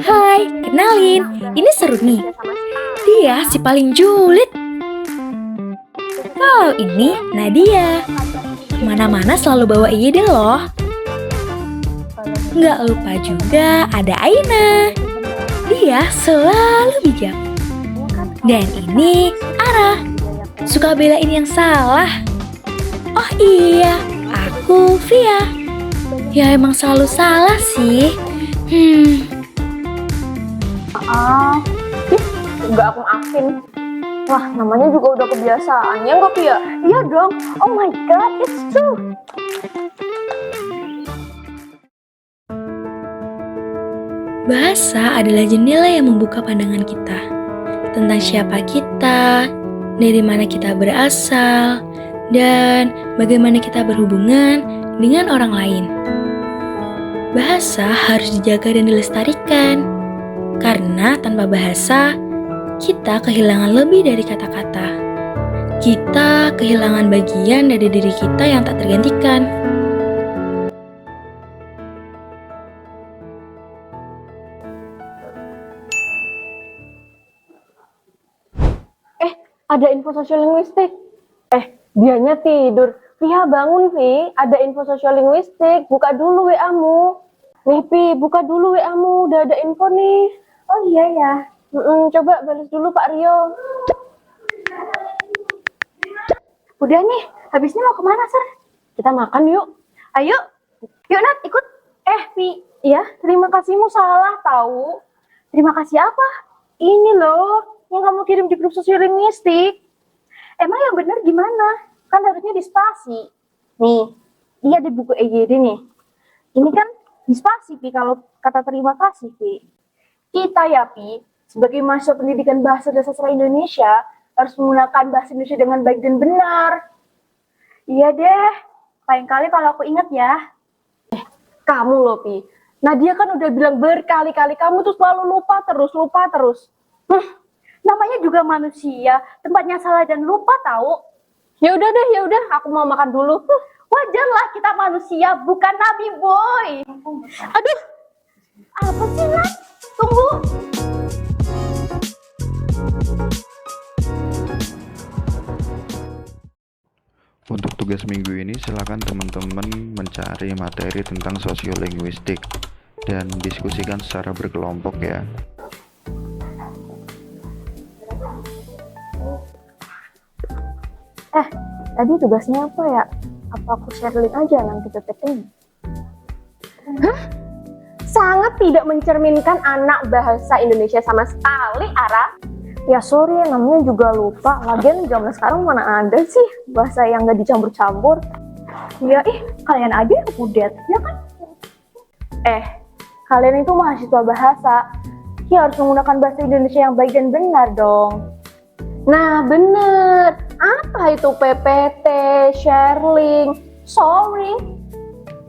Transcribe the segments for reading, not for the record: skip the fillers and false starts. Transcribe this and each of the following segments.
Hai, kenalin, ini seru nih. Dia si paling julid. Kalau ini Nadia. Kemana-mana selalu bawa ide loh. Nggak lupa juga ada Aina. Dia selalu bijak. Dan ini Ara. Suka belain yang salah. Oh iya, aku Via. Ya emang selalu salah sih. Nggak aku maafin. Wah, namanya juga udah kebiasaan, ya nggak Pia? Iya dong. Oh my god, it's true. Bahasa adalah jendela yang membuka pandangan kita tentang siapa kita, dari mana kita berasal, dan bagaimana kita berhubungan dengan orang lain. Bahasa harus dijaga dan dilestarikan, karena tanpa bahasa, kita kehilangan lebih dari kata-kata. Kita kehilangan bagian dari diri kita yang tak tergantikan. Ada info sosiolinguistik. Dianya tidur. Via bangun, Vi. Ada info sosiolinguistik. Buka dulu WA-mu. Nih, Pi, buka dulu WA-mu. Udah ada info nih. Oh iya ya. Coba balas dulu Pak Rio. Udah nih. Habis ini mau kemana, Sir? Kita makan yuk. Ayo. Yuk, Nat, ikut. Pi. Iya, terima kasihmu salah tahu. Terima kasih apa? Ini loh. Yang kamu kirim di grup sosiolinguistik. Emang yang benar gimana? Kan harusnya di spasi. Nih, dia di buku EGD nih. Ini kan di spasi, Pi, kalau kata terima kasih, Pi. Kita ya, Pi, sebagai mahasiswa pendidikan bahasa dan sastra Indonesia, harus menggunakan bahasa Indonesia dengan baik dan benar. Iya deh, lain kali kalau aku ingat ya. Kamu loh, Pi. Nadia kan udah bilang berkali-kali, kamu tuh selalu lupa terus. Namanya juga manusia, tempatnya salah dan lupa tahu. Ya udah, aku mau makan dulu. Wajarlah kita manusia, bukan nabi, boy. Aduh, apa sih, Nat? Tunggu. Untuk tugas minggu ini silakan teman-teman mencari materi tentang sosiolinguistik dan diskusikan secara berkelompok ya. Tadi tugasnya apa ya? Apa aku share link aja nanti PPT-nya? Sangat tidak mencerminkan anak bahasa Indonesia sama sekali, Ara. Ya sorry, namanya juga lupa. Lagian zaman sekarang mana ada sih bahasa yang nggak dicampur-campur. Ya kalian aja yang kudet, ya kan? Kalian itu mahasiswa bahasa. Ya harus menggunakan bahasa Indonesia yang baik dan benar dong. Nah bener, apa itu PPT, sharing, sorry?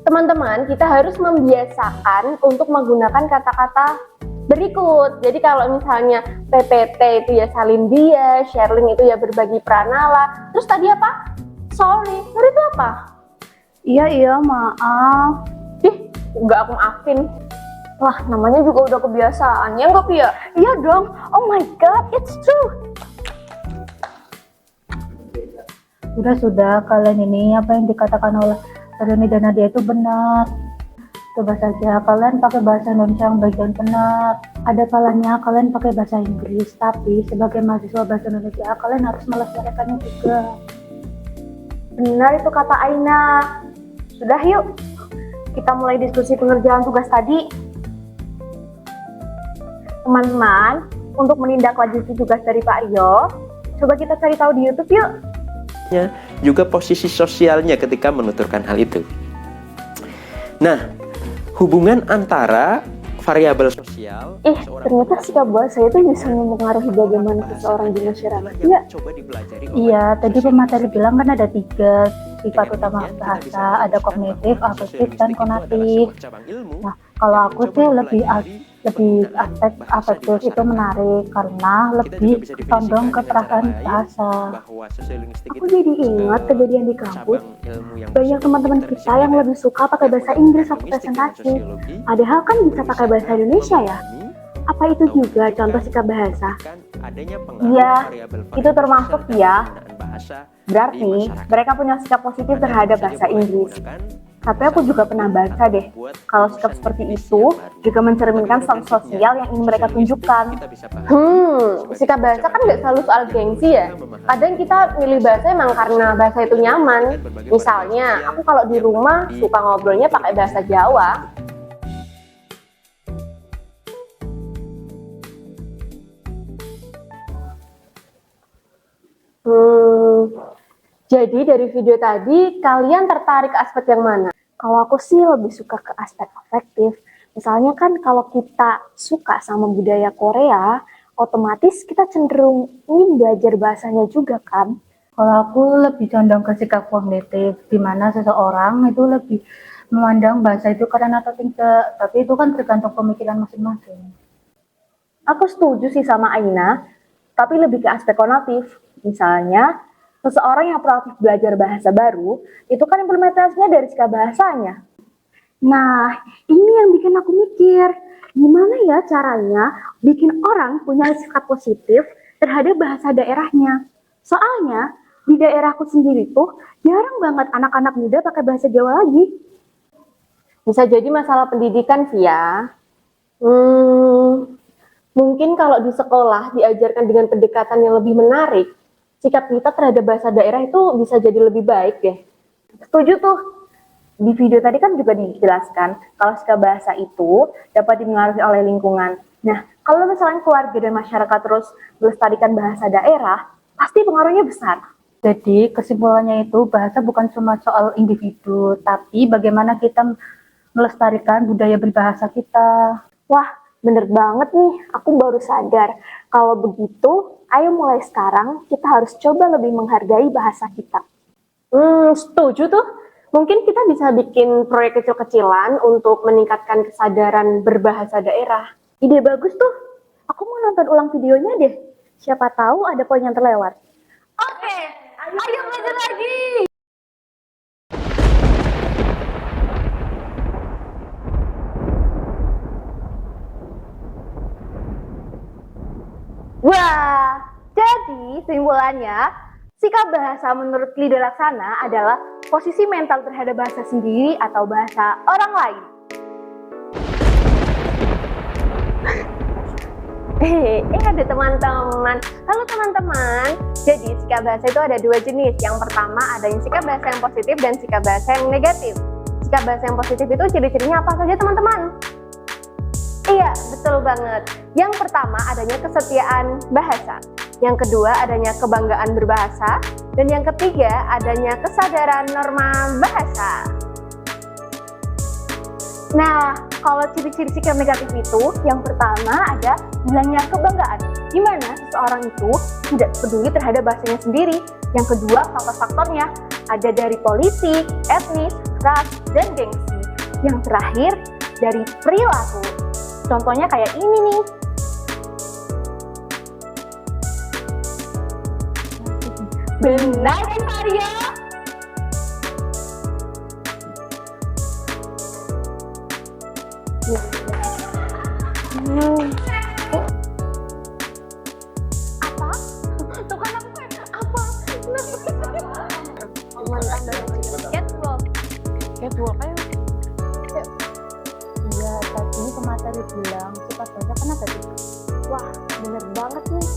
Teman-teman, kita harus membiasakan untuk menggunakan kata-kata berikut. Jadi kalau misalnya PPT itu ya salin dia, sharing itu ya berbagi pranala. Terus tadi apa? Sorry, sorry itu apa? Iya, maaf. Nggak aku maafin. Wah, namanya juga udah kebiasaan, ya nggak, Pia? Iya dong, oh my god, it's true. Sudah, kalian ini apa yang dikatakan oleh Reni dan Nadia itu benar. Coba saja kalian pakai bahasa Indonesia yang baik dan benar. Ada kalanya kalian pakai bahasa Inggris, tapi sebagai mahasiswa bahasa Indonesia kalian harus melestarikannya juga. Benar itu kata Aina. Sudah yuk, kita mulai diskusi pengerjaan tugas tadi. Teman-teman, untuk menindaklanjuti tugas dari Pak Rio, coba kita cari tahu di YouTube yuk. Juga posisi sosialnya ketika menuturkan hal itu. Nah, hubungan antara variabel sosial ternyata sikap bahasa itu bisa mempengaruhi bagaimana seseorang di masyarakat. Iya. Iya, tadi pemateri bilang kan ada 3 sifat utama bahasa, ada kognitif, afektif, dan konatif. Nah, kalau aku sih lebih lebih aspek afektif itu menarik karena lebih condong ke perasaan bahasa. Aku jadi ingat kejadian di kampus. Banyak teman-teman kita yang lebih suka pakai bahasa Inggris waktu presentasi. Padahal kan bisa pakai bahasa Indonesia ya. Apa itu juga contoh sikap bahasa? Iya, itu termasuk ya. Berarti mereka punya sikap positif terhadap bahasa Inggris. Tapi aku juga pernah baca deh, kalau sikap seperti itu juga mencerminkan status sosial yang ingin mereka tunjukkan. Sikap bahasa kan nggak selalu soal gengsi ya. Kadang kita milih bahasa emang karena bahasa itu nyaman. Misalnya, aku kalau di rumah suka ngobrolnya pakai bahasa Jawa. Jadi dari video tadi, kalian tertarik ke aspek yang mana? Kalau aku sih lebih suka ke aspek afektif. Misalnya kan kalau kita suka sama budaya Korea, otomatis kita cenderung ingin belajar bahasanya juga kan. Kalau aku lebih condong ke sikap kognitif, di mana seseorang itu lebih memandang bahasa itu keren atau tidak, tapi itu kan tergantung pemikiran masing-masing. Aku setuju sih sama Aina, tapi lebih ke aspek konatif. Misalnya, seseorang yang proaktif belajar bahasa baru, itu kan implementasinya dari sikap bahasanya. Nah, ini yang bikin aku mikir, gimana ya caranya bikin orang punya sikap positif terhadap bahasa daerahnya. Soalnya, di daerahku sendiri tuh, jarang banget anak-anak muda pakai bahasa Jawa lagi. Bisa jadi masalah pendidikan, Via. Mungkin kalau di sekolah diajarkan dengan pendekatan yang lebih menarik, sikap kita terhadap bahasa daerah itu bisa jadi lebih baik deh. Setuju tuh. Di video tadi kan juga dijelaskan kalau sikap bahasa itu dapat dipengaruhi oleh lingkungan. Nah, kalau misalnya keluarga dan masyarakat terus melestarikan bahasa daerah, pasti pengaruhnya besar. Jadi kesimpulannya itu bahasa bukan cuma soal individu, tapi bagaimana kita melestarikan budaya berbahasa kita. Wah, bener banget nih. Aku baru sadar. Kalau begitu, ayo mulai sekarang kita harus coba lebih menghargai bahasa kita. Setuju tuh. Mungkin kita bisa bikin proyek kecil-kecilan untuk meningkatkan kesadaran berbahasa daerah. Ide bagus tuh. Aku mau nonton ulang videonya deh. Siapa tahu ada poin yang terlewat. Oke, ayo belajar lagi. Wah, jadi kesimpulannya, sikap bahasa menurut Lida Laksana adalah posisi mental terhadap bahasa sendiri atau bahasa orang lain. Ada teman-teman. Halo teman-teman. Jadi sikap bahasa itu ada dua jenis. Yang pertama ada yang sikap bahasa yang positif dan sikap bahasa yang negatif. Sikap bahasa yang positif itu ciri-cirinya apa saja teman-teman? Iya, betul banget. Yang pertama adanya kesetiaan bahasa. Yang kedua adanya kebanggaan berbahasa. Dan yang ketiga adanya kesadaran norma bahasa. Nah, kalau ciri-ciri sikap negatif itu, yang pertama ada hilangnya kebanggaan, di mana seseorang itu tidak peduli terhadap bahasanya sendiri. Yang kedua, faktor-faktornya ada dari politik, etnis, ras, dan gengsi. Yang terakhir, dari perilaku. Contohnya kayak ini nih. Benar kan Maria? Apa? Tuh kan aku kayak apa? Catwalk. Catwalk ayo. Iya, tadi pemateri bilang sikap bahasa kan ada tiga. Wah, bener banget nih.